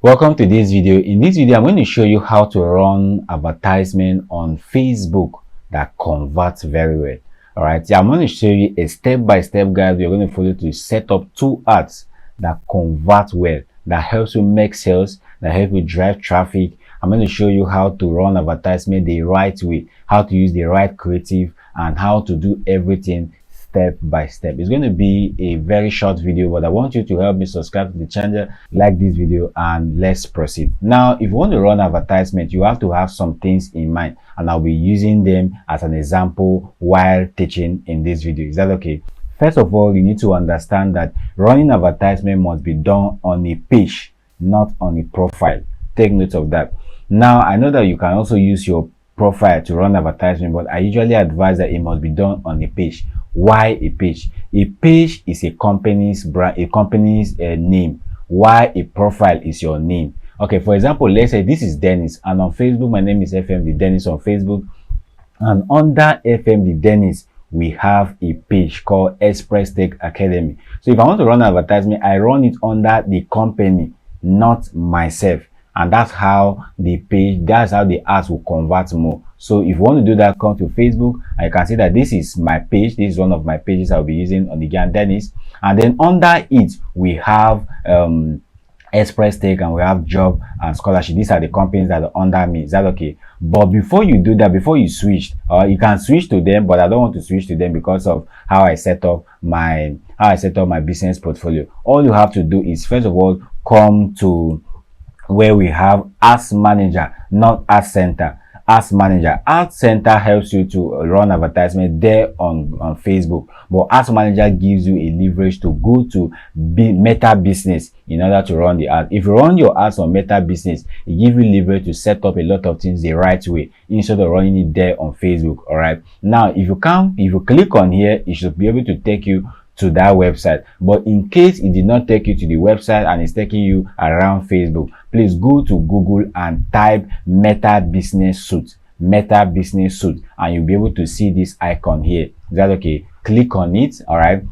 Welcome to this video. In this video, I'm going to show you how to run advertisement on Facebook that converts very well. All right, I'm going to show you a step-by-step guide you're going to follow to set up two ads that convert well, that helps you make sales, that help you drive traffic. I'm going to show you how to run advertisement the right way, how to use the right creative, and how to do everything step by step. It's going to be a very short video, but I want you to help me subscribe to the channel, like this video, and let's proceed. Now, if you want to run advertisement, you have to have some things in mind, and I'll be using them as an example while teaching in this video. Is that okay? First of all, you need to understand that running advertisement must be done on a page, not on a profile. Take note of that. Now, I know that you can also use your profile to run advertisement, but I usually advise that it must be done on a page. Why a page? A page is a company's brand, a company's name, while a profile is your name. Okay, for example, let's say this is Dennis, and on Facebook my name is FMD Dennis on Facebook, and under FMD Dennis we have a page called Express Tech Academy. So if I want to run advertisement, I run it under the company, not myself. And that's how the ads will convert more. So if you want to do that, come to Facebook and you can see that this is my page. This is one of my pages I'll be using on the Gian Dennis. And then under it, we have Express Tech, and we have Job and Scholarship. These are the companies that are under me. Is that okay? But before you do that, before you switch, you can switch to them, but I don't want to switch to them because of how I set up my business portfolio. All you have to do is, first of all, come to where we have Ads Manager, not Ads Center. Ads Manager. Ads Center helps you to run advertisement there on Facebook, but Ads Manager gives you a leverage to go to Meta Business in order to run the ad. If you run your ads on Meta Business, it gives you leverage to set up a lot of things the right way instead of running it there on Facebook. All right, now if you click on here, it should be able to take you to that website. But in case it did not take you to the website and it's taking you around Facebook, please go to Google and type Meta Business Suite, Meta Business Suite, and you'll be able to see this icon here. Is that okay? Click on it. All right,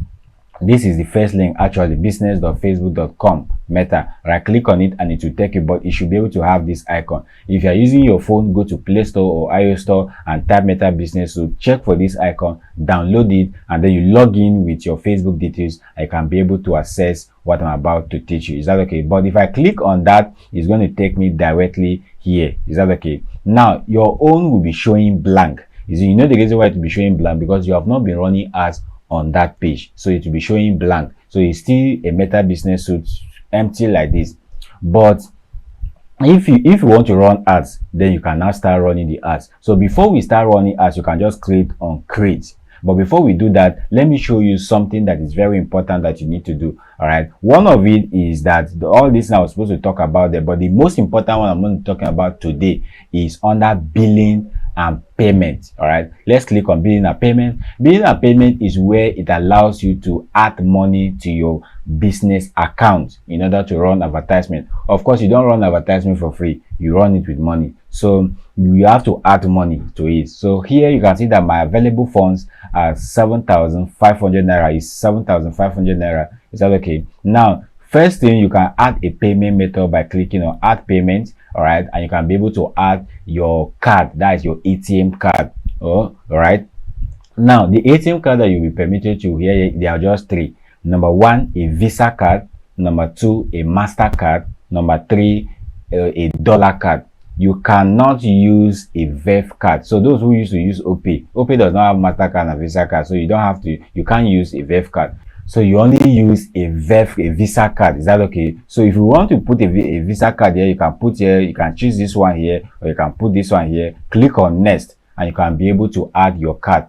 this is the first link, actually, business.facebook.com Meta. Right, click on it and it will take you, but you should be able to have this icon. If you are using your phone, go to Play Store or iOS Store and type Meta Business. So check for this icon, download it, and then you log in with your Facebook details. I can be able to access what I'm about to teach you. Is that okay? But if I click on that, it's going to take me directly here. Is that okay? Now your own will be showing blank. You know the reason why it will be showing blank, because you have not been running ads on that page, so it will be showing blank. So it's still a Meta Business Suite, empty like this. But if you want to run ads, then you can now start running the ads. So before we start running ads, you can just click on create. But before we do that, let me show you something that is very important that you need to do. All right, one of it is that all this I was supposed to talk about there, but the most important one I'm going to be talking about today is under billing and payment. All right, let's click on billing and payment. Billing and payment is where it allows you to add money to your business account in order to run advertisement. Of course, you don't run advertisement for free, you run it with money, so you have to add money to it. So here you can see that my available funds are 7,500 naira. Is 7,500 naira. Is that okay? Now, first thing, you can add a payment method by clicking on add payment. All right, and you can be able to add your card, that is your ATM card. All right, now the ATM card that you'll be permitted to, here there are just three. Number one, a Visa card. Number two, a MasterCard. Number three, a dollar card. You cannot use a VEF card. So those who used to use OP does not have MasterCard and Visa card, so you can't use a VEF card. So you only use a Visa card. Is that okay? So if you want to put a Visa card here, you can put here, you can choose this one here, or you can put this one here. Click on next, and you can be able to add your card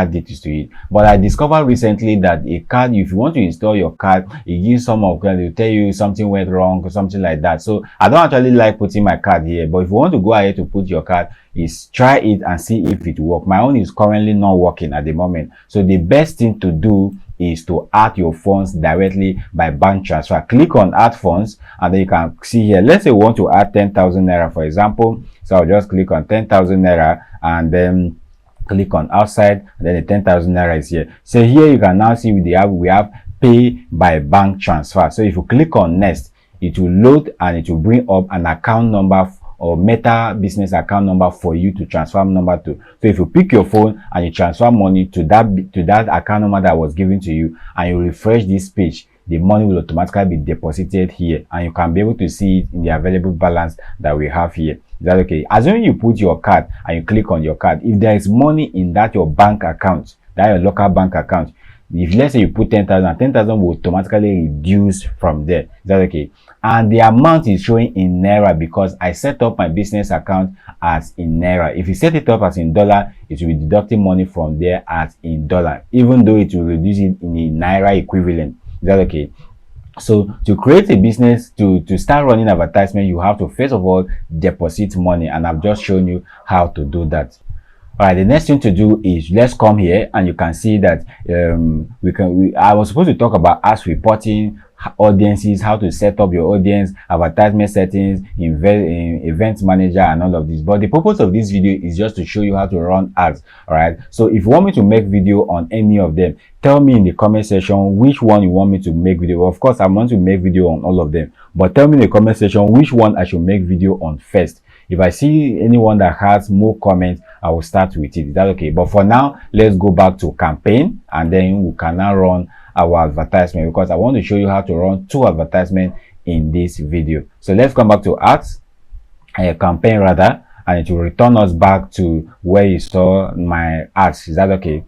details to it. But I discovered recently that a card, if you want to install your card, it gives some of them, will tell you something went wrong or something like that. So I don't actually like putting my card here, but if you want to go ahead to put your card, is try it and see if it works. My own is currently not working at the moment, so the best thing to do is to add your funds directly by bank transfer. Click on add funds, and then you can see here, let's say we want to add 10,000 naira, for example. So I'll just click on 10,000 naira and then click on outside, and then the 10,000 naira is here. So here you can now see we have pay by bank transfer. So if you click on next, it will load and it will bring up an account number or Meta business account number for you to transfer number to. So if you pick your phone and you transfer money to that account number that was given to you, and you refresh this page, the money will automatically be deposited here, and you can be able to see it in the available balance that we have here. Is that okay? Assuming you put your card and you click on your card, if there is money in that your bank account, that your local bank account, if let's say you put 10,000, 10,000 will automatically reduce from there. Is that okay? And the amount is showing in Naira because I set up my business account as in Naira. If you set it up as in dollar, it will be deducting money from there as in dollar, even though it will reduce it in a Naira equivalent. Is that okay? So to create a business, to start running advertisement, you have to first of all deposit money, and I've just shown you how to do that. All right, the next thing to do is let's come here, and you can see that I was supposed to talk about ads reporting, audiences, how to set up your audience, advertisement settings, event manager, and all of this. But the purpose of this video is just to show you how to run ads. All right, so if you want me to make video on any of them, tell me in the comment section which one you want me to make video. Of course, I want to make video on all of them, but tell me in the comment section which one I should make video on first. If I see anyone that has more comments, I will start with it. Is that okay? But for now, let's go back to campaign, and then we can now run our advertisement, because I want to show you how to run 2 advertisements in this video. So let's come back to ads, campaign rather, and it will return us back to where you saw my ads. Is that okay?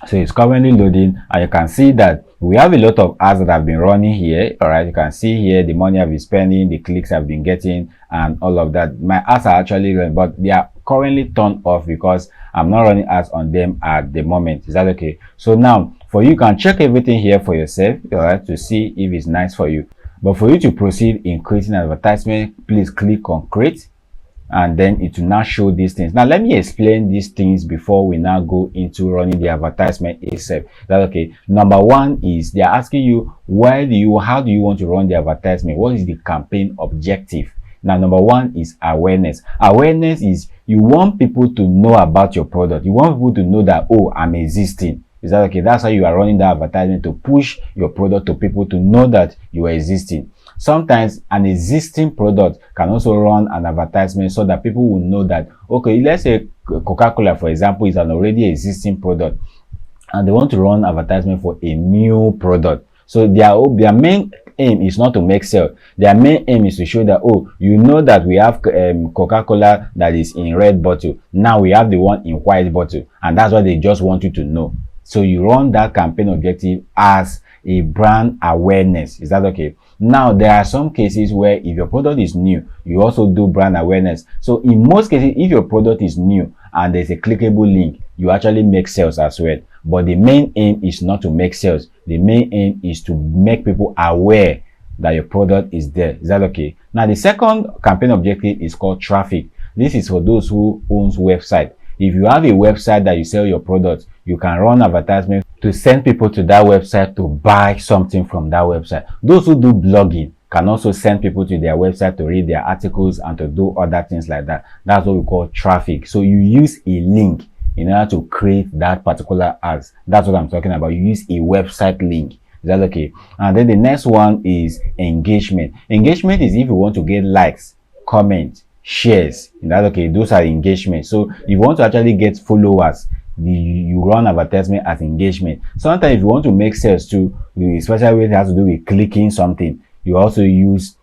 So it's currently loading, and you can see that we have a lot of ads that have been running here. All right, you can see here the money I've been spending, the clicks I've been getting, and all of that. My ads are actually running, but they are currently turned off because I'm not running ads on them at the moment. Is that okay? So now for you can check everything here for yourself, all right, to see if it's nice for you. But for you to proceed in creating an advertisement, please click on create, and then it will now show these things. Now let me explain these things before we now go into running the advertisement itself. That's okay. Number one is they're asking you how do you want to run the advertisement? What is the campaign objective? Now number one is awareness. Awareness is you want people to know about your product. You want people to know that, oh, I'm existing. Is that okay? That's how you are running the advertisement, to push your product to people to know that you are existing. Sometimes an existing product can also run an advertisement so that people will know that, okay, let's say Coca-Cola, for example, is an already existing product, and they want to run advertisement for a new product. So their main aim is not to make sales. Their main aim is to show that, oh, you know that we have Coca-Cola that is in red bottle. Now we have the one in white bottle, and that's what they just want you to know. So you run that campaign objective as a brand awareness. Is that okay? Now there are some cases where if your product is new, you also do brand awareness. So in most cases, if your product is new and there's a clickable link, you actually make sales as well. But the main aim is not to make sales. The main aim is to make people aware that your product is there. Is that okay? Now the second campaign objective is called traffic. This is for those who owns website. If you have a website that you sell your products, you can run advertisement to send people to that website to buy something from that website. Those who do blogging can also send people to their website to read their articles and to do other things like that. That's what we call traffic. So you use a link in order to create that particular ads. That's what I'm talking about. You use a website link. Is that okay? And then the next one is engagement. Engagement is if you want to get likes, comments, shares. Is that okay? Those are engagement. So if you want to actually get followers, you run advertisement as engagement. Sometimes if you want to make sales too, especially when it has to do with clicking something, you also use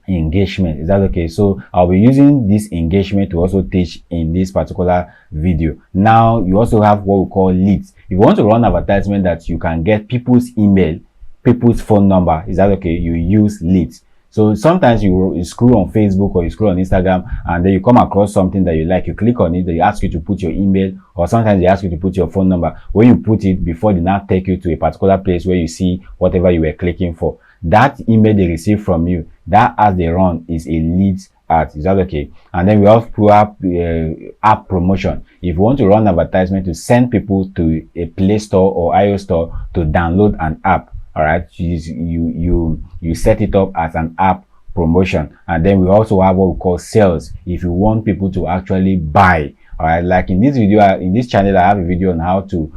engagement. Is that okay? So I'll be using this engagement to also teach in this particular video. Now you also have what we call leads. If you want to run advertisement that you can get people's email, people's phone number, is that okay? You use leads. So sometimes you scroll on Facebook or you scroll on Instagram, and then you come across something that you like, you click on it, they ask you to put your email, or sometimes they ask you to put your phone number. When you put it, before they now take you to a particular place where you see whatever you were clicking for, that email they receive from you, that ad they run is a leads ad. Is that okay? And then we also have app promotion. If you want to run advertisement to send people to a Play Store or iOS store to download an app, all right, you set it up as an app promotion. And then we also have what we call sales. If you want people to actually buy, all right, like in this video, in this channel, I have a video on how to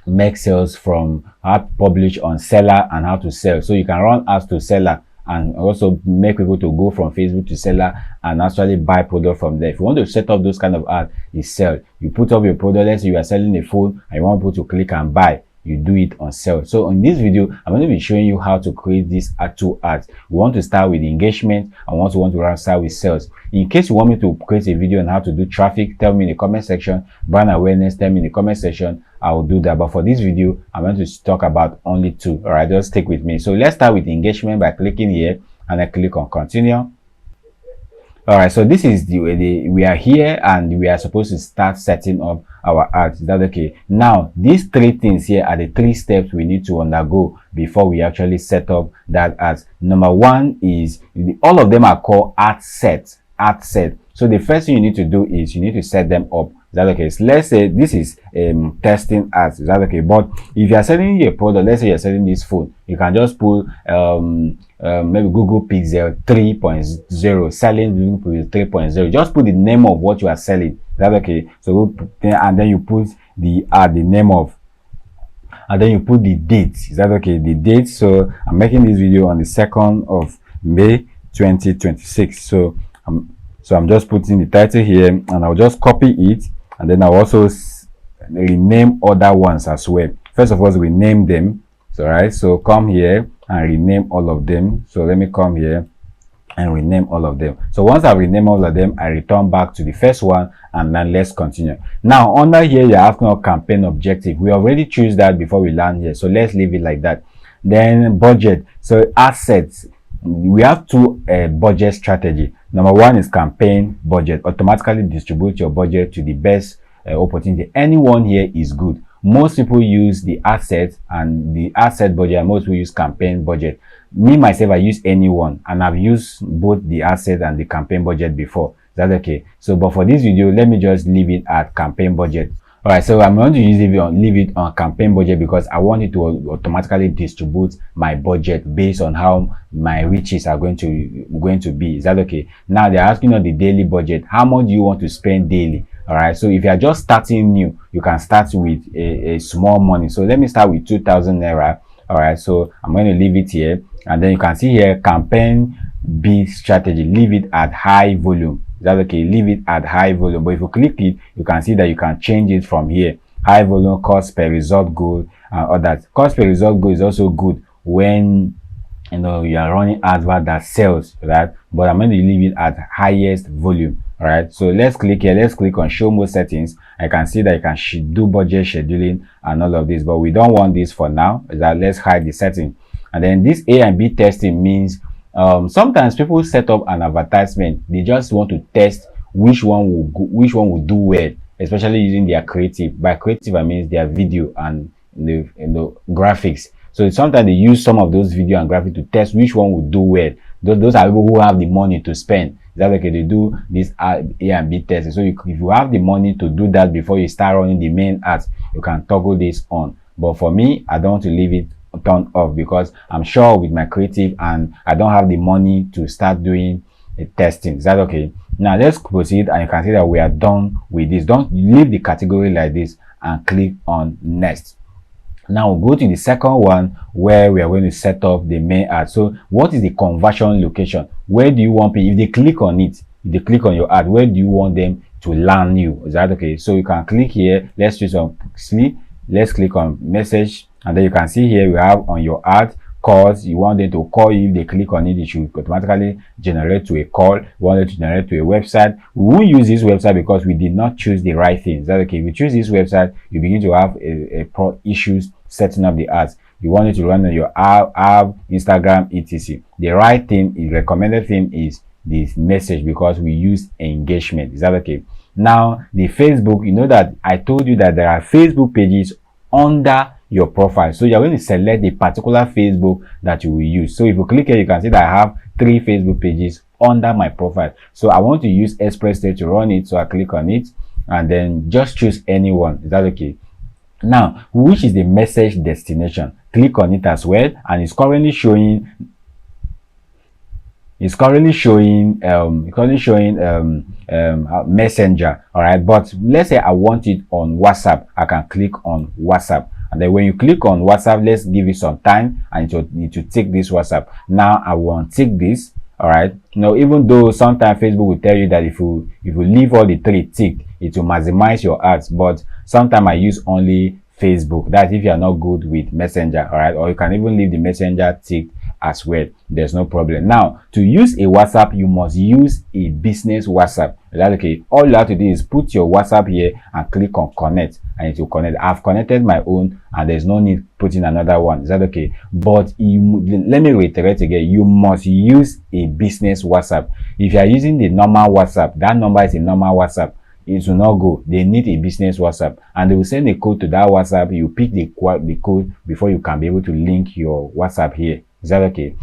make sales from how to publish on seller and how to sell. So you can run ads to seller and also make people to go from Facebook to seller and actually buy product from there. If you want to set up those kind of ads, you sell. You put up your product. Let's say you are selling a phone and you want people to click and buy. You do it on sell. So in this video, I'm going to be showing you how to create these two ads. We want to start with engagement and want to start with sales. In case you want me to create a video on how to do traffic, tell me in the comment section. Brand awareness, tell me in the comment section. I will do that. But for this video, I'm going to talk about only two. All right, just stick with me. So let's start with engagement by clicking here and I click on continue. All right, so this is we are here and we are supposed to start setting up our ads. Is that okay? Now these three things here are the three steps we need to undergo before we actually set up that ads. Number one is all of them are called ad set. So the first thing you need to do is you need to set them up. Is that okay? So let's say this is testing ads. Is that okay? But if you are selling a product, let's say you're selling this phone, you can just put maybe Google Pixel 3.0, selling Google Pixel 3.0. Just put the name of what you are selling. Is that okay? So and then you put the name of, and then you put the date. Is that okay? The date. So I'm making this video on the 2nd of May 2026. So I'm just putting the title here and I'll just copy it, and then I'll also rename other ones as well. First of all, we name them. So right, so come here and rename all of them. So let me come here and rename all of them. So once I rename all of them, I return back to the first one and then let's continue. Now under here you're asking our campaign objective. We already choose that before we land here, so let's leave it like that. Then budget. So assets, we have two budget strategy. Number one is campaign budget. Automatically distribute your budget to the best opportunity. Anyone here is good. Most people use the asset and the asset budget, and most people use campaign budget. Me myself, I use anyone, and I've used both the asset and the campaign budget before. Is that okay? So but for this video, let me just leave it at campaign budget. All right, so I'm going to leave it on campaign budget because I want it to automatically distribute my budget based on how my riches are going to be. Is that okay? Now they're asking on the daily budget. How much do you want to spend daily? All right, so if you are just starting new, you can start with a small money. So let me start with 2,000 naira. All right, so I'm going to leave it here, and then you can see here campaign B strategy. Leave it at high volume. Is that okay? Leave it at high volume. But if you click it, you can see that you can change it from here. High volume, cost per result goal, and all that. Cost per result goal is also good when you know you are running advert that sells, right? But I'm going to leave it at highest volume. All right, so let's click here. Let's click on show more settings. I can see that you can do budget scheduling and all of this, but we don't want this for now. That let's hide the setting. And then this A and B testing means sometimes people set up an advertisement. They just want to test which one will do well, especially using their creative. By creative, I mean their video and the graphics. So sometimes they use some of those video and graphics to test which one will do well. Those are people who have the money to spend. Is that okay? They do this A and B testing. So if you have the money to do that before you start running the main ads, you can toggle this on. But for me, I don't want to leave it turned off because I'm sure with my creative and I don't have the money to start doing testing. Is that okay? Now let's proceed, and you can see that we are done with this. Don't leave the category like this and click on next. Now we'll go to the second one where we are going to set up the main ad. So what is the conversion location? Where do you want people, if they click on it, if they click on your ad, where do you want them to land you? Is that okay? So you can click here. Let's choose on sleep. Let's click on message, and then you can see here we have on your ad calls. You want them to call you. If they click on it, it should automatically generate to a call. You want it to generate to a website. We won't use this website because we did not choose the right thing. Is that okay? If you choose this website, you begin to have issues setting up the ads. You want it to run on your app, Instagram, etc. The right thing, the recommended thing is this message because we use engagement. Is that okay? Now the Facebook, you know that I told you that there are Facebook pages under your profile, so you're going to select the particular Facebook that you will use. So if you click here, you can see that I have 3 Facebook pages under my profile. So I want to use Express to run it, so I click on it and then just choose anyone. Is that okay? Now which is the message destination? Click on it as well, and it's currently showing Messenger. All right, but let's say I want it on WhatsApp. I can click on WhatsApp. And then when you click on WhatsApp, let's give it some time and it will take this WhatsApp. Now I will untick this. All right, even though sometimes Facebook will tell you that if you leave all the three ticked, it will maximize your ads, but sometimes I use only Facebook. That's if you are not good with Messenger. All right, or you can even leave the Messenger ticked as well. There's no problem. Now, to use a WhatsApp, you must use a business WhatsApp. Is that okay? All you have to do is put your WhatsApp here and click on connect, and it will connect. I've connected my own and there's no need putting another one. Is that okay? But let me reiterate again, you must use a business WhatsApp. If you are using the normal WhatsApp, that number is a normal WhatsApp, it will not go. They need a business WhatsApp, and they will send a code to that WhatsApp. You pick the code before you can be able to link your WhatsApp here. Is that okay?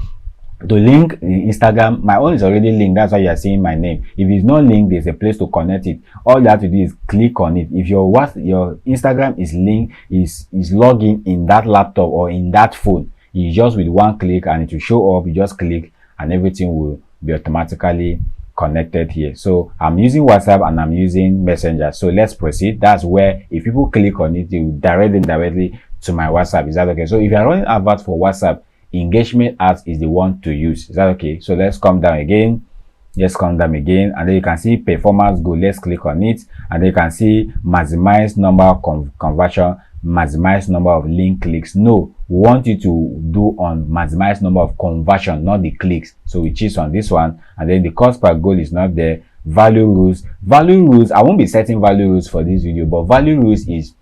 To link Instagram, my own is already linked. That's why you are seeing my name. If it's not linked, there's a place to connect it. All you have to do is click on it. If your Instagram is linked, is logging in that laptop or in that phone, you just with one click and it will show up. You just click and everything will be automatically connected here. So I'm using WhatsApp and I'm using Messenger. So let's proceed. That's where if people click on it, it will direct them directly to my WhatsApp. Is that okay? So if you're running adverts for WhatsApp, engagement ads is the one to use. Is that okay? So let's come down again. Let's come down again, and then you can see performance goal. Let's click on it, and then you can see maximize number of conversion, maximize number of link clicks. No, we want you to do on maximize number of conversion, not the clicks. So we choose on this one, and then the cost per goal is not there. Value rules, I won't be setting value rules for this video, but value rules is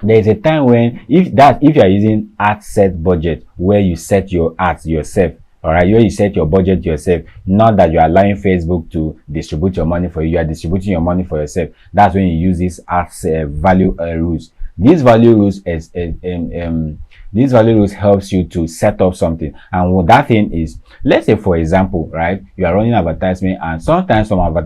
there is a time when if you are using ad set budget, where you set your ads yourself, all right, where you set your budget yourself, not that you are allowing Facebook to distribute your money for you, you are distributing your money for yourself. That's when you use these ads value rules. These value rules helps you to set up something, and what that thing is, let's say for example, right, you are running advertisement and sometimes some advert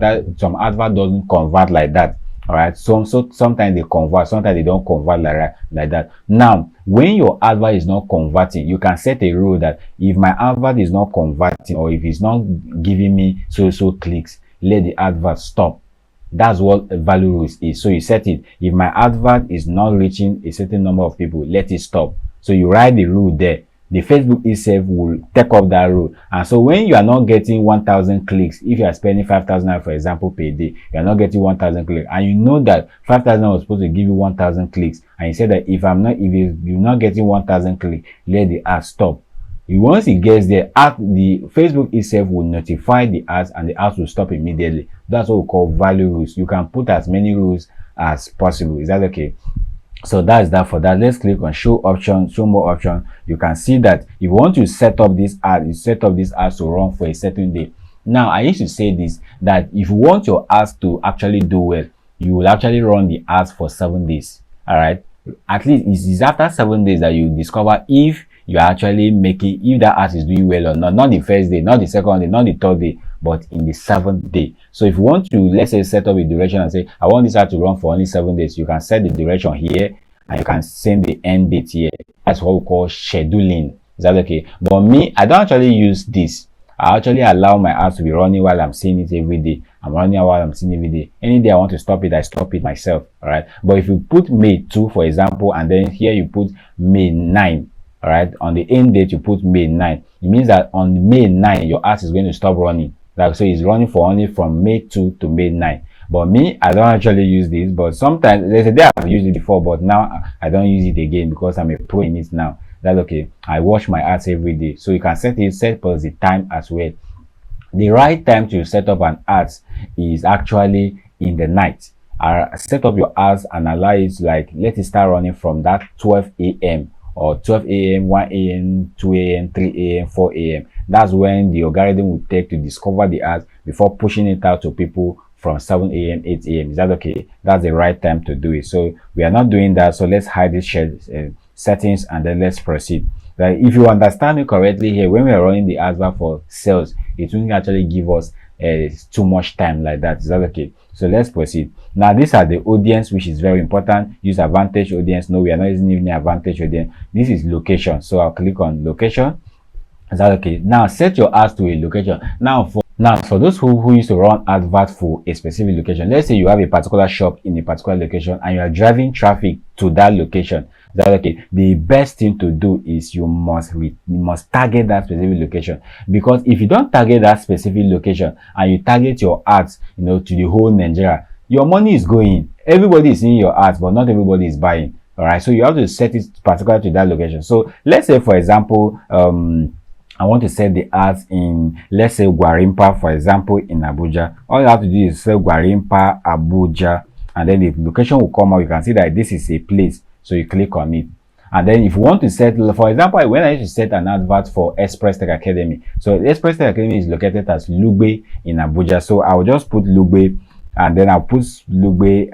doesn't convert like that. All right, so sometimes they convert, sometimes they don't convert like that. Now, when your advert is not converting, you can set a rule that if my advert is not converting, or if it's not giving me so clicks, let the advert stop. That's what value rules is. So you set it, if my advert is not reaching a certain number of people, let it stop. So you write the rule there. The Facebook itself will take up that rule. And so when you are not getting 1,000 clicks, if you are spending 5,000 for example per day, you are not getting 1,000 clicks, and you know that 5,000 was supposed to give you 1,000 clicks, and you said that if you're not getting 1,000 clicks, let the ad stop. Once it gets there, the Facebook itself will notify the ads, and the ads will stop immediately. That's what we call value rules. You can put as many rules as possible. Is that okay? So that's that for that. Let's click on show option, show more option. You can see that if you want to set up this ad, you set up this ads to run for a certain day. Now I used to say this, that if you want your ads to actually do well, you will actually run the ads for 7 days. All right, at least it's after 7 days that you discover if you're actually making, if that ad is doing well or not the first day, not the second day, not the third day, but in the 7th day. So if you want to, let's say, set up a duration and say I want this ad to run for only 7 days, you can set the duration here and you can send the end date here. That's what we call scheduling. Is that okay? But me, I don't actually use this. I actually allow my ads to be running while I'm seeing it every day. I'm running while I'm seeing it every day. Any day I want to stop it, I stop it myself. All right. But if you put May 2, for example, and then here you put May 9, all right, on the end date you put May 9, it means that on May 9 your ad is going to stop running. Like, so it's running for only from May 2 to May 9. But me, I don't actually use this, but sometimes there's a day I've used it before, but now I don't use it again because I'm a pro in it now. That's okay. I watch my ads every day, so you can set plus the time as well. The right time to set up an ads is actually in the night. Set up your ads and allow it, like, let it start running from that 12 a.m. or 12 a.m., 1 a.m., 2 a.m., 3 a.m., 4 a.m. That's when the algorithm will take to discover the ads before pushing it out to people from 7 a.m., 8 a.m. Is that okay? That's the right time to do it. So we are not doing that. So let's hide this settings and then let's proceed. Like, if you understand me correctly here, when we are running the advert for sales, it won't actually give us too much time like that. Is that okay? So let's proceed. Now these are the audience, which is very important. Use advantage audience. No, we are not using even advantage audience. This is location. So I'll click on location. Is that okay? Now set your ads to a location. Now Now, for those who used to run advert for a specific location, let's say you have a particular shop in a particular location and you are driving traffic to that location. That okay? The best thing to do is you must target that specific location, because if you don't target that specific location and you target your ads, to the whole Nigeria, your money is going. Everybody is seeing your ads, but not everybody is buying. All right, so you have to set it particular to that location. So let's say, for example, I want to set the ads in, let's say, Gwarimpa, for example, in Abuja. All you have to do is say Gwarimpa, Abuja, and then the location will come out. You can see that this is a place, so you click on it. And then if you want to set, for example, when I used to set an advert for Express Tech Academy, so Express Tech Academy is located as Lugbe in Abuja. So I will just put Lugbe, and then I'll put Lugbe,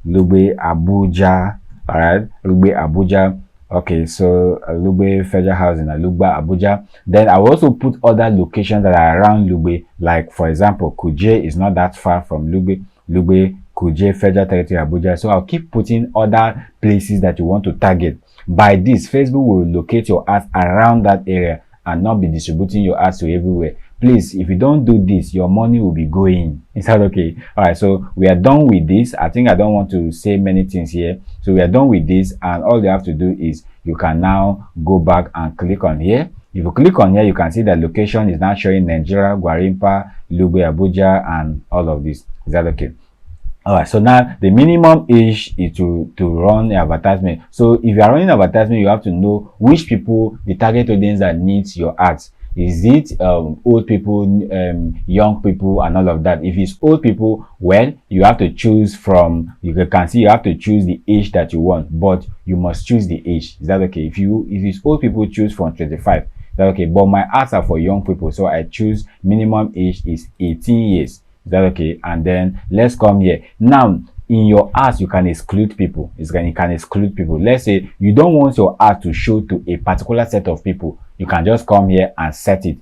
Lugbe, Abuja. All right, Lugbe, Abuja. Okay, so Lugbe Federal Housing at Lugbe, Abuja. Then I will also put other locations that are around Lugbe, like for example, Kuje is not that far from Lugbe. Lugbe, Kuje, Federal Territory, Abuja. So I'll keep putting other places that you want to target. By this, Facebook will locate your ads around that area and not be distributing your ads to everywhere. Please, if you don't do this, your money will be going. Is that okay? All right, so we are done with this. I think I don't want to say many things here. So we are done with this, and all you have to do is you can now go back and click on here. If you click on here, you can see that location is now showing Nigeria, Gwarimpa, Lugbe, Abuja, and all of this. Is that okay? All right, so now the minimum age is to run advertisement. So if you are running advertisement, you have to know which people, the target audience that needs your ads. Is it old people, young people, and all of that? If it's old people, well, you have to choose from, you can see you have to choose the age that you want, but you must choose the age. Is that okay? If it's old people, choose from 25. That's okay, but my ads are for young people, so I choose minimum age is 18 years. Is that okay? And then let's come here. Now, in your ads, you can exclude people. You can exclude people. Let's say you don't want your ad to show to a particular set of people. You can just come here and set it.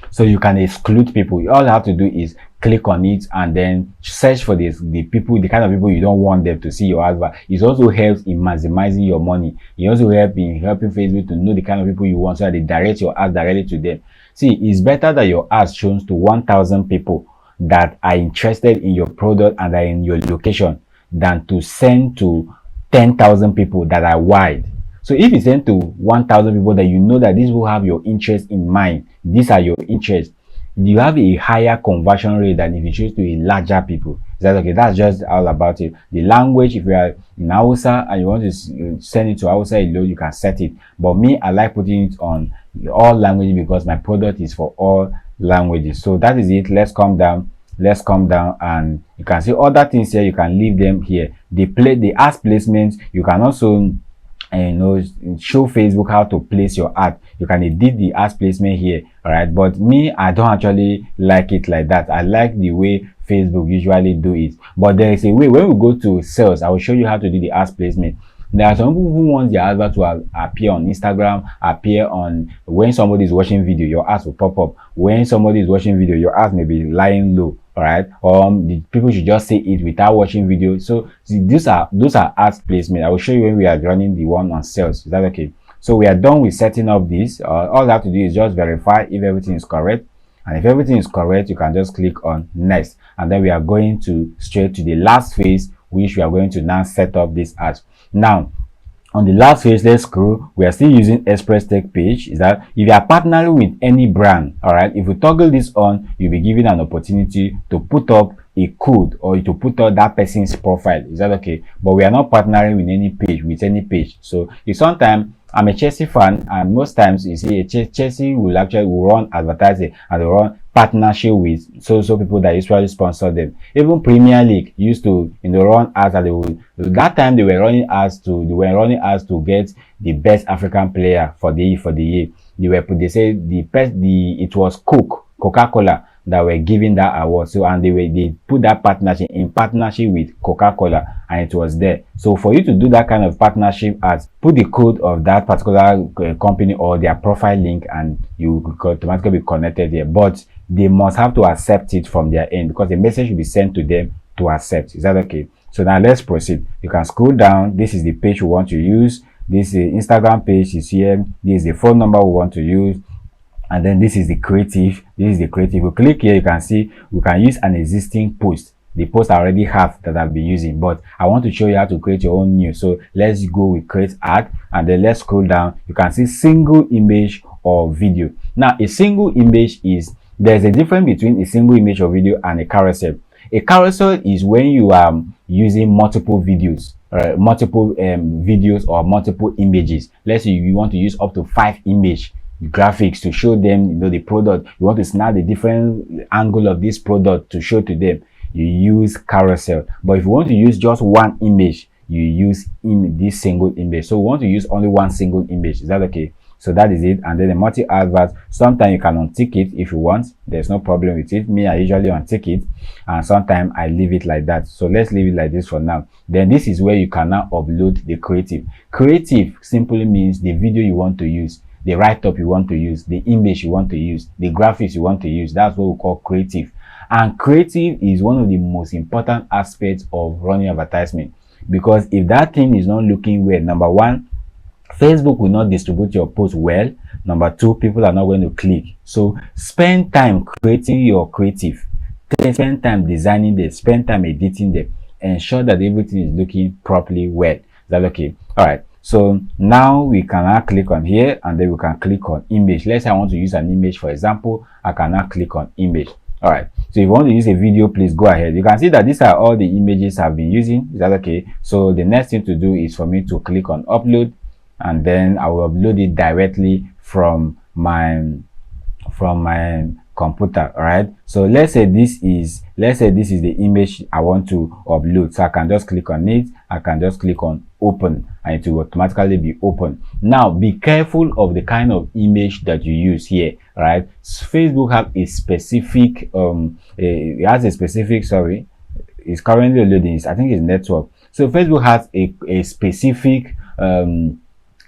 So you can exclude people. All you have to do is click on it and then search for the kind of people you don't want them to see your advert. It also helps in maximizing your money. It also helps in helping Facebook to know the kind of people you want so that they direct your ads directly to them. See, it's better that your ads shows to 1,000 people that are interested in your product and are in your location than to send to 10,000 people that are wide. So if you send to 1,000 people that you know that these will have your interest in mind, these are your interests, you have a higher conversion rate than if you choose to a larger people. Is that okay? That's just all about it. The language, if you are in Hausa and you want to send it to Hausa alone, you can set it. But me, I like putting it on all languages because my product is for all languages. So that is it. Let's come down and you can see other things here. You can leave them here. The ads placements, you can also show Facebook how to place your ad. You can edit the ads placement here. All right, but me, I don't actually like it like that. I like the way Facebook usually do it, but there is a way. When we go to sales, I will show you how to do the ads placement. There are some people who want their advert to appear on Instagram, appear on when somebody is watching video, your ads will pop up. When somebody is watching video, your ads may be lying low. All right, the people should just say it without watching video. So see, those are ads placement. I will show you when we are running the one on sales. Is that okay? So we are done with setting up this. All you have to do is just verify if everything is correct, and if everything is correct, you can just click on next, and then we are going to straight to the last phase, which we are going to now set up this ads. Now, on the last phase, let's scroll. We are still using Express Tech page. Is that if you are partnering with any brand, all right, if you toggle this on, you'll be given an opportunity to put up a code or to put up that person's profile. Is that okay? But we are not partnering with any page. So if sometimes I'm a Chelsea fan, and most times you see Chelsea will run advertising and they run partnership with so people that usually sponsor them. Even Premier League used to run ads that time they were running ads to get the best African player for the year. They say it was Coca-Cola that were giving that award. So and they put that partnership in partnership with Coca-Cola, and it was there. So for you to do that kind of partnership ads, put the code of that particular company or their profile link, and you could automatically be connected here. But they must have to accept it from their end because the message will be sent to them to accept. Is that okay? So now let's proceed. You can scroll down. This is the page we want to use. This is Instagram page is here. This is the phone number we want to use. and then this is the creative. This is the creative. You click here, you can see we can use an existing post, the post I already have that I've been using, but I want to show you how to create your own new. So let's go with create ad, and then let's scroll down. You can see single image or video. Now a single image is, there's a difference between a single image or video and a carousel. A carousel is when you are using multiple videos, videos or multiple images. Let's say you want to use up to 5 image graphics to show them, you know, the product. You want to snap the different angle of this product to show to them. You use carousel. But if you want to use just one image, you use this single image. So we want to use only one single image. Is that okay? So that is it. And then the multi advert, sometimes you can untick it if you want. There's no problem with it. Me, I usually untick it, and sometimes I leave it like that. So let's leave it like this for now. Then this is where you can now upload the creative. Creative simply means the video you want to use, the write-up you want to use, the image you want to use, the graphics you want to use. That's what we call creative. And creative is one of the most important aspects of running advertisement, because if that thing is not looking well, number one, Facebook will not distribute your post well. Number two, people are not going to click. So spend time creating your creative. Spend time designing them. Spend time editing them. Ensure that everything is looking properly well. Is that okay? All right. So now we can now click on here, and then we can click on image. Let's say I want to use an image, for example. I can now click on image. All right. So if you want to use a video, please go ahead. You can see that these are all the images I've been using. Is that okay? So the next thing to do is for me to click on upload, and then I will upload it directly from my computer. All right. So let's say this is the image I want to upload. So I can just click on it. I can just click on open, and it will automatically be open. Now be careful of the kind of image that you use here. Right. Facebook have a specific it has a specific, sorry, it's currently loading. I think it's network. So Facebook has a specific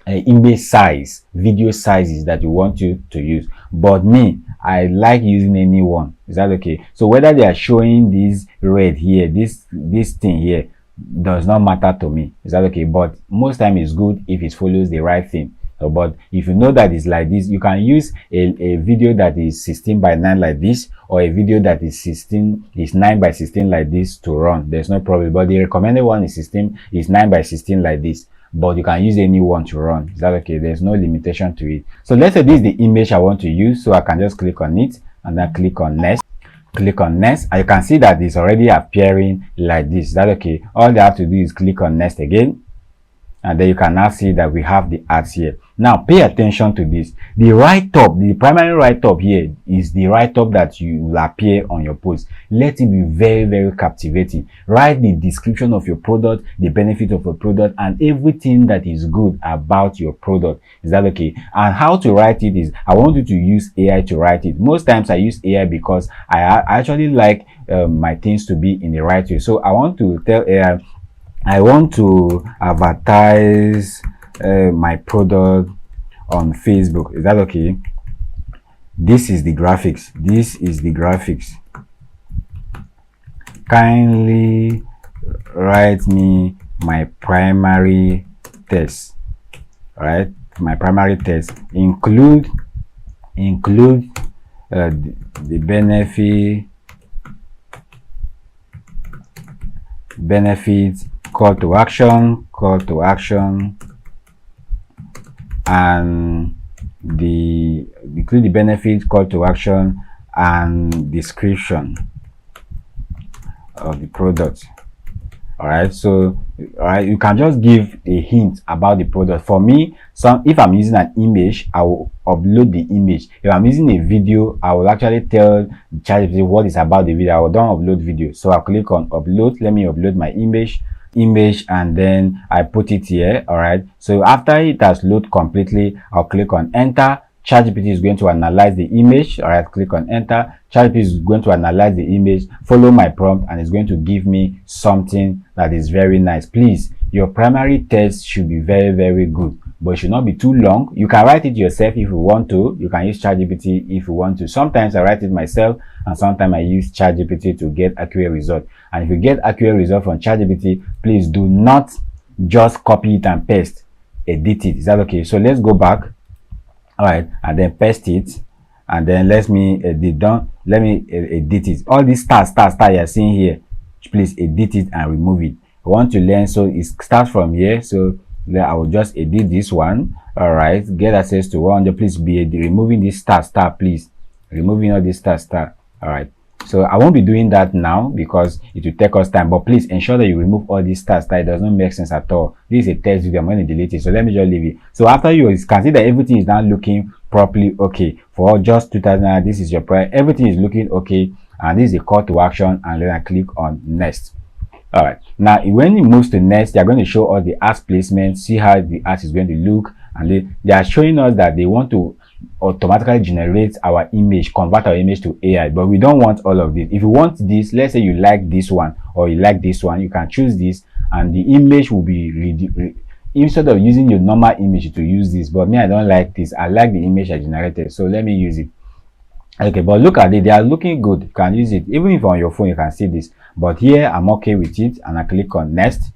image size, video sizes that you want you to use. But me, I like using any one. Is that okay? So whether they are showing this red here, this thing here, does not matter to me. Is that okay? But most time it's good if it follows the right thing. So, but if you know that it's like this, you can use a video that is 16 by 9 like this, or a video that is 9 by 16 like this to run. There's no problem. But the recommended one is 9 by 16 like this. But you can use any one to run. Is that okay? There's no limitation to it. So let's say this is the image I want to use. So I can just click on it, and then click on next. Click on next, and you can see that it's already appearing like this. Is that okay? All they have to do is click on next again, and then you can now see that we have the ads here. Now pay attention to this. The write-up, the primary write-up here is the write-up that you will appear on your post. Let it be very, very captivating. Write the description of your product, the benefit of your product, and everything that is good about your product. Is that okay? And how to write it is, I want you to use AI to write it. Most times I use AI because I actually like my things to be in the right way. So I want to tell AI, I want to advertise my product on Facebook. Is that okay? This is the graphics. This is the graphics. Kindly write me my primary text. All right, my primary text. Include the benefits, call to action, and include the benefits, call to action, and description of the product. All right, so you can just give a hint about the product. For me, if I'm using an image, I will upload the image. If I'm using a video, I will actually tell ChatGPT what is about the video. I will don't upload video, so I'll click on upload. Let me upload my image, and then I put it here. All right, so after it has loaded completely, I'll click on enter. ChatGPT is going to analyze the image. All right, click on enter. ChatGPT is going to analyze the image, follow my prompt, and it's going to give me something that is very nice. Please, your primary text should be very, very good, but it should not be too long. You can write it yourself if you want to. You can use ChatGPT if you want to. Sometimes I write it myself, and sometimes I use ChatGPT to get accurate result. And if you get accurate result from ChatGPT, please do not just copy it and paste. Edit it. Is that okay? So let's go back. All right, and then paste it, and then let me edit it. All these star you're seeing here, please edit it and remove it. I want to learn, so it starts from here. So then I will just edit this one. All right, get access to 100. Please be removing this star, please, removing all this star. All right, so I won't be doing that now because it will take us time, but please ensure that you remove all these star. It does not make sense at all. This is a test video. I'm going to delete it, so let me just leave it. So after you can see that everything is now looking properly okay for just 2000. This is your price, everything is looking okay, and this is a call to action, and then I click on next. All right, now when it moves to next, they're going to show us the ads placement, see how the ads is going to look, and they are showing us that they want to automatically generate our image, convert our image to AI, but we don't want all of this. If you want this, let's say you like this one or you like this one, you can choose this, and the image will be instead of using your normal image to use this. But me, I don't like this. I like the image I generated, so let me use it. Okay, but look at it, they are looking good. You can use it even if on your phone you can see this, but here I'm okay with it, and I click on next,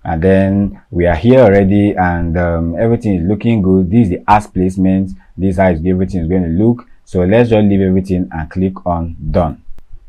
and then we are here already, and everything is looking good. This is the ads placement, this is how everything is going to look. So let's just leave everything and click on done.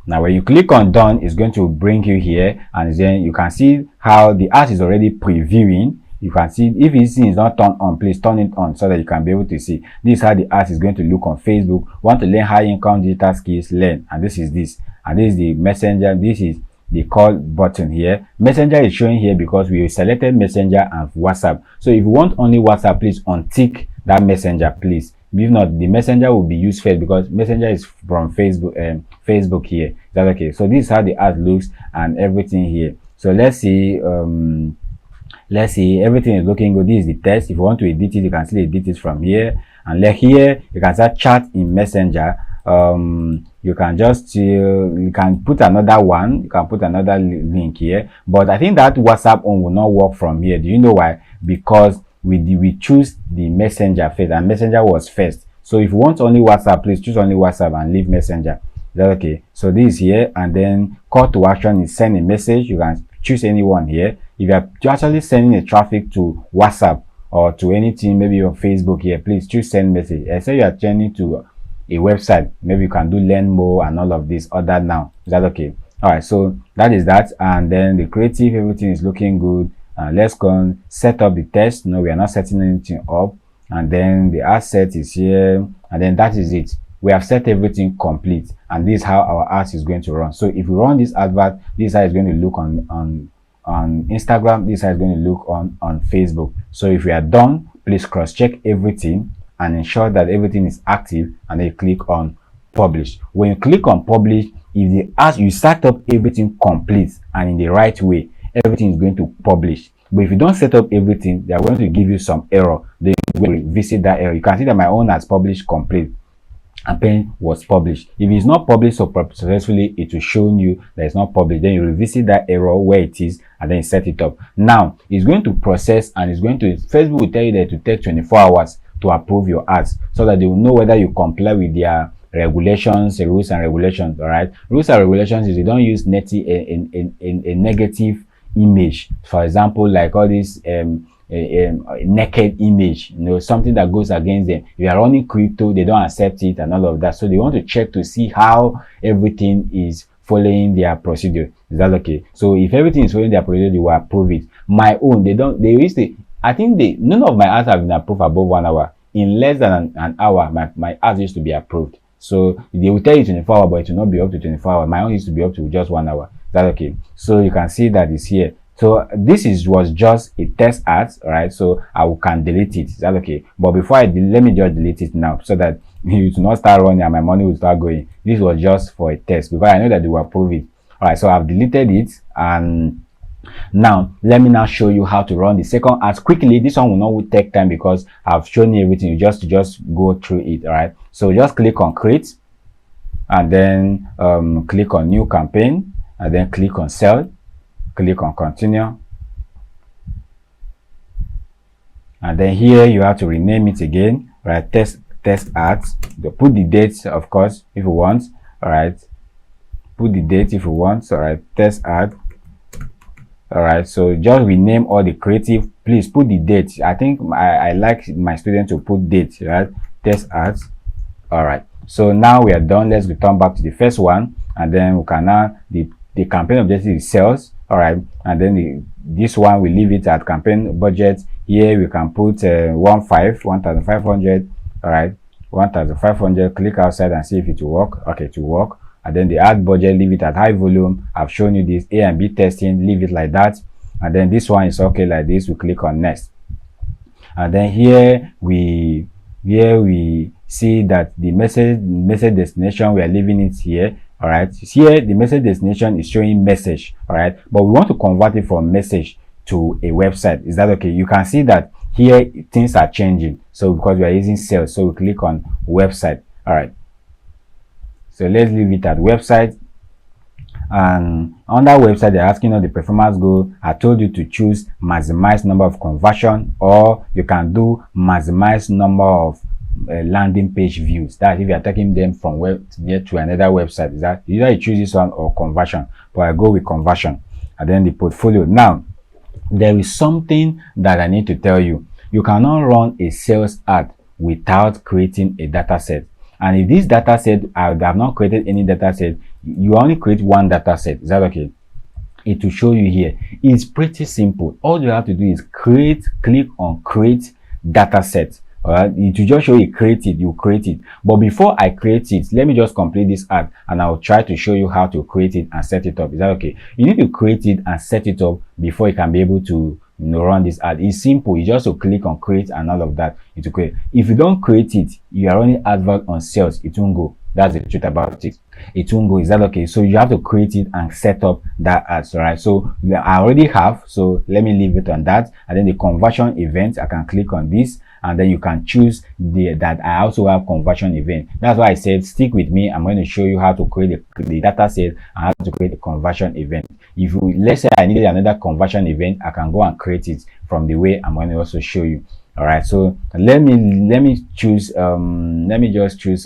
Now when you click on done, it's going to bring you here, and then you can see how the ads is already previewing. You can see if this thing is not turned on, please turn it on so that you can be able to see. This is how the ads is going to look on Facebook. Want to learn high income digital skills, learn, and this is this, and this is the messenger. This is the call button here. Messenger is showing here because we selected messenger and WhatsApp. So if you want only WhatsApp, please untick that messenger, please. If not, the messenger will be used first because messenger is from Facebook. Facebook here. That's okay. So this is how the ad looks and everything here. So let's see. Let's see, everything is looking good. This is the test. If you want to edit it, you can still edit it from here, and like here you can start chat in messenger. You can just you can put another one, you can put another link here, but I think that WhatsApp one will not work from here. Do you know why? Because we choose the messenger first, and messenger was first. So if you want only WhatsApp, please choose only WhatsApp and leave messenger. Is that okay? So this is here, and then call to action is send a message. You can choose anyone here. If you are actually sending a traffic to WhatsApp or to anything, maybe on Facebook here, please choose send message. I say you are sending to a website, maybe you can do learn more and all of this other now. Is that okay? All right, so that is that, and then the creative, everything is looking good. Let's go and set up the test. No, we are not setting anything up, and then the asset is here, and then that is it. We have set everything complete, and this is how our ads is going to run. So if we run this advert, this is how it's going to look on Instagram, this is how it's going to look on Facebook. So if we are done, please cross check everything and ensure that everything is active, and then you click on publish. When you click on publish, if the ads you set up everything complete and in the right way, everything is going to publish. But if you don't set up everything, they are going to give you some error. They will revisit that error. You can see that my own has published complete and pen was published. If it's not published successfully, it will show you that it's not published. Then you revisit that error where it is, and then set it up. Now it's going to process, and it's going to, Facebook will tell you that it will take 24 hours to approve your ads, so that they will know whether you comply with their regulations, rules and regulations. All right, rules and regulations is you don't use a negative image, for example, like all this naked image, something that goes against them. If you are running crypto, they don't accept it and all of that. So they want to check to see how everything is following their procedure. Is that okay? So if everything is following their procedure, they will approve it. My own, they used to, I think none of my ads have been approved above 1 hour. In less than an hour, my ads used to be approved. So they will tell you 24 hours, but it will not be up to 24 hours. My own used to be up to just 1 hour. Is that okay? So you can see that it's here. So this was just a test ads, all right? So I can delete it. Is that okay? But before I delete, let me just delete it now, so that it will not start running and my money will start going. This was just for a test because I know that they will approve it. All right, so I've deleted it, and now let me now show you how to run the second ads quickly. This one will not take time because I've shown you everything. You just go through it. All right, so just click on create, and then click on new campaign, and then click on sell. Click on continue, and then here you have to rename it again, right? Test ads. Put the dates, of course, if you want. All right, put the date if you want. All right, test ad. All right, so just rename all the creative. Please put the date. I think I like my students to put date, right? Test ads. All right, so now we are done. Let's return back to the first one, and then we can now the campaign objective is sales. All right, and then this one we leave it at campaign budget. Here we can put 1,500. All right, 1,500. Click outside and see if it will work. Okay, to work. And then the ad budget, leave it at high volume. I've shown you this A and B testing, leave it like that. And then this one is okay like this. We click on next, and then here we see that the message destination, we are leaving it here. All right, here the message destination is showing message. All right, but we want to convert it from message to a website. Is that okay? You can see that here things are changing, so because we are using sales, so we click on website. All right, so let's leave it at website. And on that website, they're asking us the performance goal. I told you to choose maximize number of conversion, or you can do maximize number of landing page views. That if you are taking them from web to another website, is that either you choose this one or conversion, but I go with conversion. And then the portfolio. Now there is something that I need to tell you. You cannot run a sales ad without creating a data set. And if this data set, I have not created any data set, you only create one data set. Is that okay? It will show you here. It's pretty simple. All you have to do is click on create data set. All right, it will just show you create it, you create it. But before I create it, let me just complete this ad and I'll try to show you how to create it and set it up. Is that okay? You need to create it and set it up before you can be able to run this ad. It's simple. You just to click on create and all of that, it will create. If you don't create it, you are running advert on sales, it won't go. That's the truth about it. It won't go. Is that okay? So you have to create it and set up that ads. All right, so I already have, so let me leave it on that. And then the conversion event, I can click on this, and then you can choose that I also have conversion event. That's why I said stick with me. I'm going to show you how to create the data set and how to create a conversion event. If you, let's say I needed another conversion event, I can go and create it from the way I'm going to also show you. All right, so let me choose let me just choose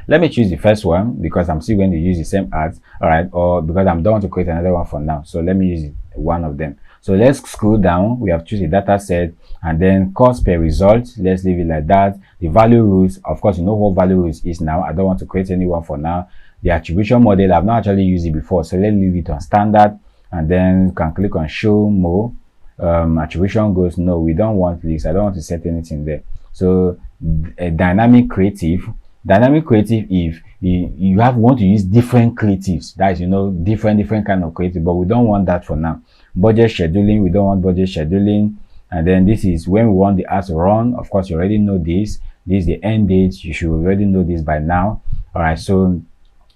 let me choose the first one because I'm still going to use the same ads. All right, or because I'm don't want to create another one for now, so let me use one of them. So let's scroll down. We have choose a data set, and then cost per result, let's leave it like that. The value rules, of course you know what value rules is now. I don't want to create anyone for now. The attribution model, I've not actually used it before, so let's leave it on standard, and then you can click on show more. Attribution goes no, we don't want this. I don't want to set anything there. So dynamic creative, if you want to use different creatives, that is, you know, different kind of creative, but we don't want that for now. Budget scheduling, we don't want budget scheduling. And then this is when we want the ads to run. Of course you already know this is the end date. You should already know this by now. All right, so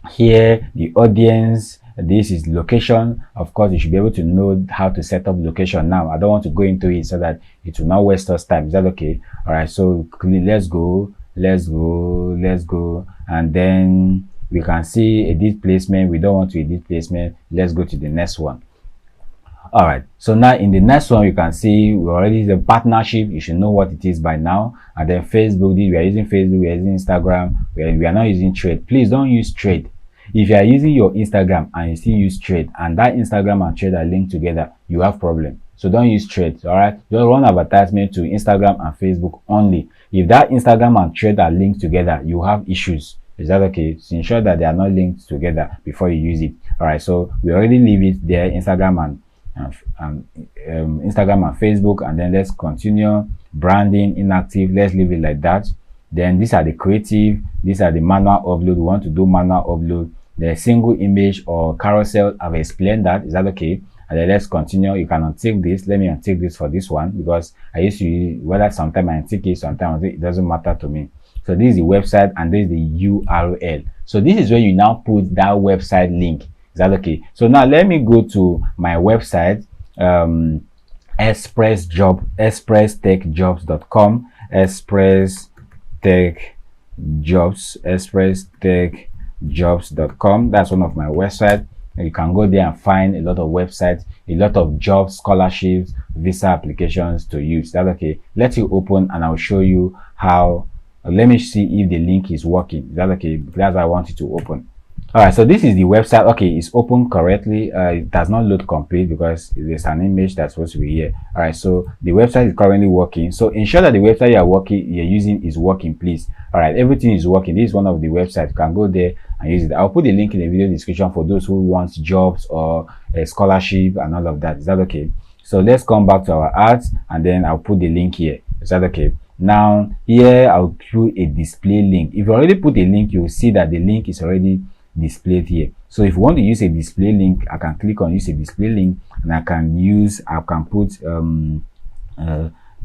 here the audience, this is location. Of course you should be able to know how to set up location. Now I don't want to go into it so that it will not waste us time. Is that okay? All right, so let's go, and then we can see edit placement. We don't want to edit placement. Let's go to the next one. All right, so now in the next one you can see we already the partnership. You should know what it is by now. And then Facebook, we are using Facebook, we are using Instagram, we are not using trade. Please don't use trade. If you are using your Instagram and you still use trade, and that Instagram and trade are linked together, you have problem. So don't use trade. All right, just run advertisement to Instagram and Facebook only. If that Instagram and trade are linked together, you have issues. Is that okay? So ensure that they are not linked together before you use it. All right, so we already leave it there, Instagram and Instagram and Facebook. And then let's continue. Branding inactive, let's leave it like that. Then these are the creative, these are the manual upload. We want to do manual upload. The single image or carousel, I've explained that. Is that okay? And then let's continue. You can untick this. Let me untick this for this one because I used to use, whether sometimes I untick it, sometimes it doesn't matter to me. So this is the website and this is the URL. So this is where you now put that website link. Is that okay? So now let me go to my website, expresstechjobs.com, expresstechjobs.com. That's one of my websites. You can go there and find a lot of websites, a lot of jobs, scholarships, visa applications to use. That's okay. Let you open and I'll show you how. Let me see if the link is working. Is that okay? That's why I want you to open. All right, so this is the website. Okay, it's open correctly. It does not load complete because there's an image that's supposed to be here. All right, so the website is currently working. So ensure that the website you're using is working, please. All right, everything is working. This is one of the websites. You can go there and use it. I'll put the link in the video description for those who want jobs or a scholarship and all of that. Is that okay? So let's come back to our ads, and then I'll put the link here. Is that okay? Now here I'll put a display link. If you already put a link, you'll see that the link is already displayed here. So if you want to use a display link, I can click on use a display link, and I can put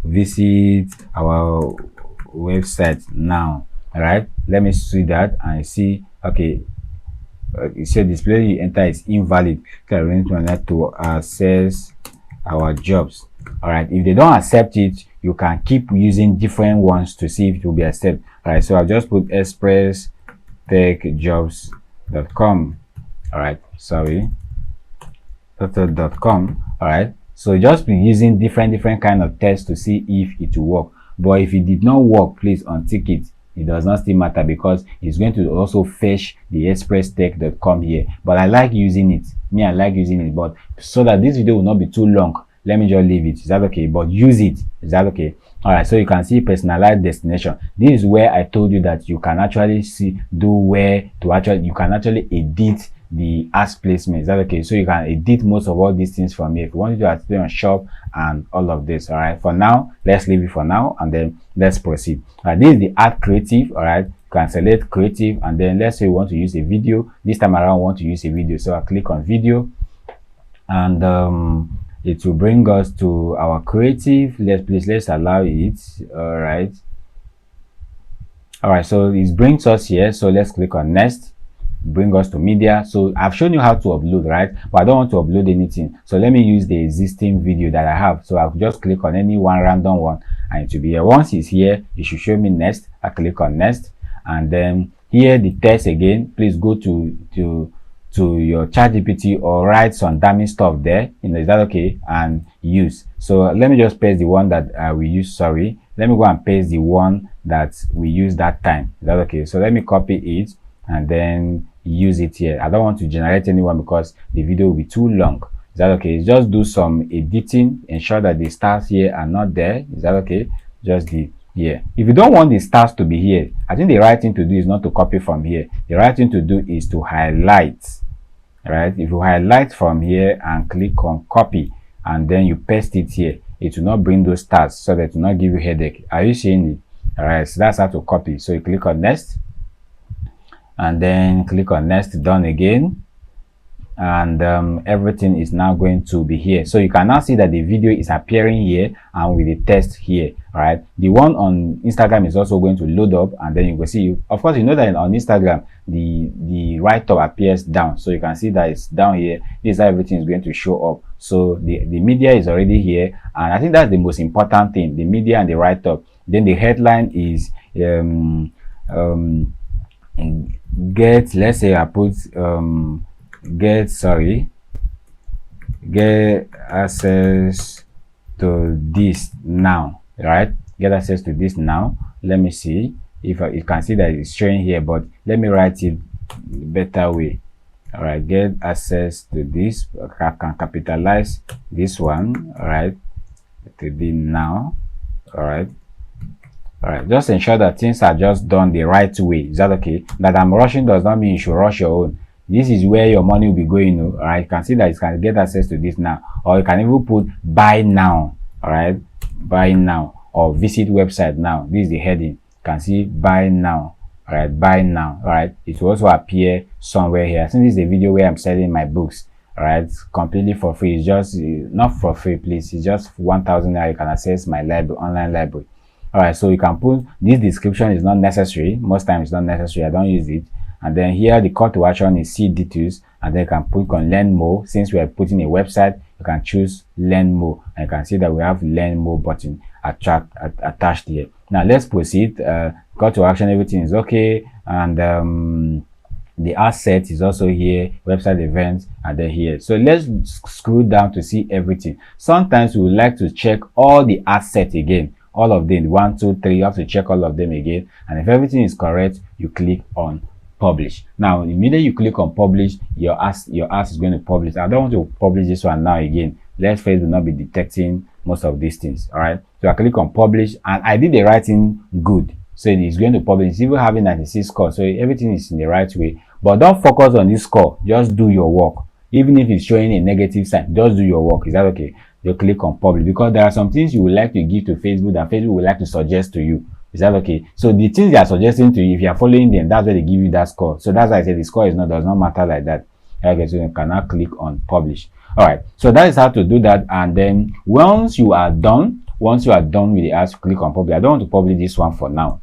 visit our website now. All right, let me see that and see. Okay, it said display you enter is invalid. Arrangement to access our jobs. All right, if they don't accept it, you can keep using different ones to see if it will be accepted. All right, so I'll just put expresstechjobs.com. all right, sorry, .com. all right, so just be using different kind of tests to see if it will work. But if it did not work, please untick it. It does not still matter because it's going to also fetch the expresstech.com here. But I like using it. I like using it, but so that this video will not be too long, let me just leave it. Is that okay? But use it. Is that okay? All right, so you can see personalized destination. This is where I told you that you can actually you can actually edit the ads placement. Is that okay? So you can edit most of all these things from here if you want to display on shop and all of this. All right, for now, let's leave it for now, and then let's proceed. This is the ad creative. All right, you can select creative, and then let's say we want to use a video. This time around, we want to use a video, so I click on video, and it will bring us to our creative. Let's allow it. All right, so it brings us here, so let's click on next. Bring us to media. So I've shown you how to upload, right? But I don't want to upload anything, so let me use the existing video that I have. So I'll just click on any one random one, and it will be here. Once it's here, it should show me next. I click on next, and then here the text again. Please go to your ChatGPT or write some dummy stuff there. Is that okay? And use. So let me just paste the one that we use. Sorry, let me go and paste the one that we used that time. Is that okay? So let me copy it and then use it here. I don't want to generate anyone because the video will be too long. Is that okay? Just do some editing, ensure that the stars here are not there. Is that okay? Just the here. If you don't want the stars to be here, I think the right thing to do is not to copy from here. The right thing to do is to highlight. Right? If you highlight from here and click on copy, and then you paste it here, it will not bring those stars, so that it will not give you headache. Are you seeing it? All right, so that's how to copy. So you click on next, and then click on next, done again, and everything is now going to be here. So you can now see that the video is appearing here and with the text here. All right, the one on Instagram is also going to load up, and then you will see, of course, you know that on Instagram the right top appears down, so you can see that it's down here. This is how everything is going to show up. So the media is already here, and I think that's the most important thing, the media and the right top. Then the headline is let's say I put get access to this now. Right, get access to this now. Let me see if you can see that it's showing here, but let me write it better way. All right, get access to this. I can capitalize this one. All right, to the now. All right, just ensure that things are just done the right way. Is that okay? That I'm rushing does not mean you should rush your own. This is where your money will be going. All right, you can see that you can get access to this now, or you can even put buy now. All right, buy now, or visit website now. This is the heading. You can see buy now. All right, buy now. All right, it will also appear somewhere here. I think this is a video where I'm selling my books. All right, completely for free. It's just not for free, please. It's just 1,000 naira. You can access my library, online library. All right, so you can put this description is not necessary. Most times it's not necessary. I don't use it. And then here the call to action is see details, and then you can put on learn more. Since we are putting a website, you can choose learn more, and you can see that we have learn more button attached here. Now let's proceed. Call to action, everything is okay, and the asset is also here, website events, and then here. So let's scroll down to see everything. Sometimes we would like to check all the assets again, all of them, 1 2 3. You have to check all of them again, and if everything is correct, you click on publish. Now immediately you click on publish, your ads is going to publish. I don't want to publish this one now again. Let's Facebook not be detecting most of these things. All right, so I click on publish, and I did the writing good, so it's going to publish. It's even having 96 score, so everything is in the right way. But don't focus on this score, just do your work. Even if it's showing a negative sign, just do your work. Is that okay? You click on publish, because there are some things you would like to give to Facebook that Facebook would like to suggest to you. Is that okay? So the things they are suggesting to you, if you are following them, that's where they give you that score. So that's why I said the score does not matter like that. Okay, so you can now click on publish. All right, so that is how to do that. And then once you are done with the ads, click on publish. I don't want to publish this one for now.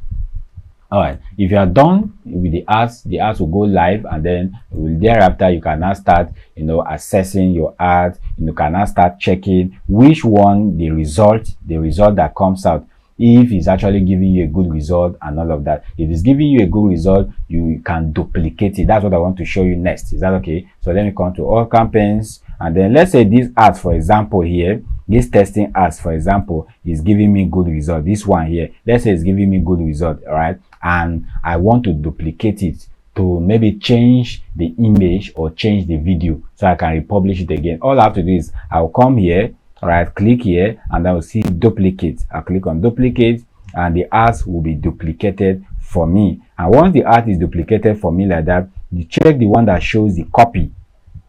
All right, if you are done with the ads will go live, and then thereafter you can now start assessing your ads. You can now start checking which one the result that comes out, if it's actually giving you a good result and all of that. If it's giving you a good result, you can duplicate it. That's what I want to show you next. Is that okay? So let me come to all campaigns, and then let's say this ads, for example, here, this testing ads, for example, is giving me good result. This one here, let's say it's giving me good result. All right, and I want to duplicate it to maybe change the image or change the video so I can republish it again. All I have to do is I'll come here, all right, click here, and I will see duplicate. I'll click on duplicate, and the ads will be duplicated for me. And once the ad is duplicated for me like that, you check the one that shows the copy.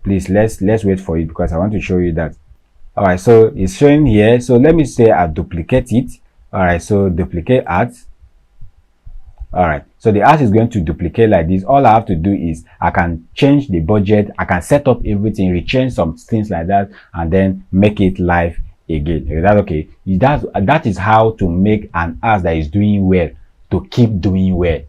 Please, let's wait for it, because I want to show you that. All right, so it's showing here. So let me say I duplicate it. All right, so duplicate ads. All right, so the ad is going to duplicate like this. All I have to do is I can change the budget, I can set up everything, rechange some things like that, and then make it live again. Is that okay? That is how to make an ad that is doing well to keep doing well.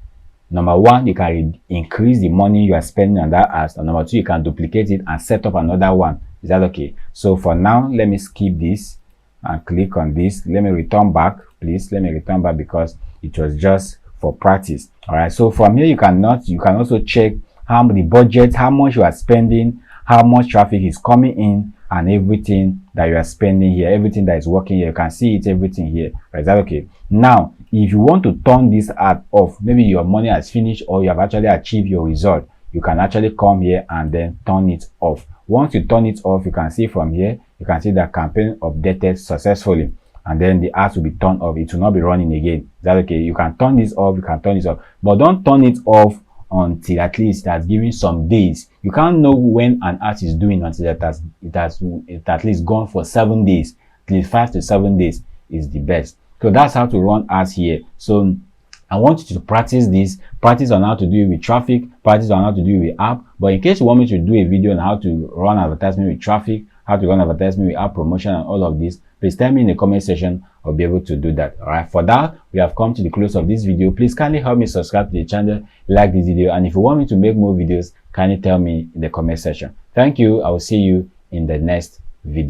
Number one, you can increase the money you are spending on that ad, and number two, you can duplicate it and set up another one. Is that okay? So for now, let me skip this and click on this. Let me return back, please. Let me return back, because it was just for practice. All right, so from here you can also check how the budget, how much you are spending, how much traffic is coming in, and everything that you are spending here, everything that is working here. You can see it, everything here. Right, is that okay? Now if you want to turn this ad off, maybe your money has finished or you have actually achieved your result, you can actually come here and then turn it off. Once you turn it off, you can see from here, you can see that campaign updated successfully, and then the ads will be turned off. It will not be running again. Is that okay? You can turn this off, you can turn this off, but don't turn it off until at least it has given some days. You can't know when an ad is doing until it has at least gone for 7 days. At least 5 to 7 days is the best. So that's how to run ads here. So I want you to practice on how to do it with traffic, practice on how to do it with app. But in case you want me to do a video on how to run advertisement with traffic, how to run advertisement with app promotion and all of this, please tell me in the comment section. I'll be able to do that. All right, for that, we have come to the close of this video. Please kindly help me subscribe to the channel, like this video, and if you want me to make more videos, kindly tell me in the comment section. Thank you. I will see you in the next video.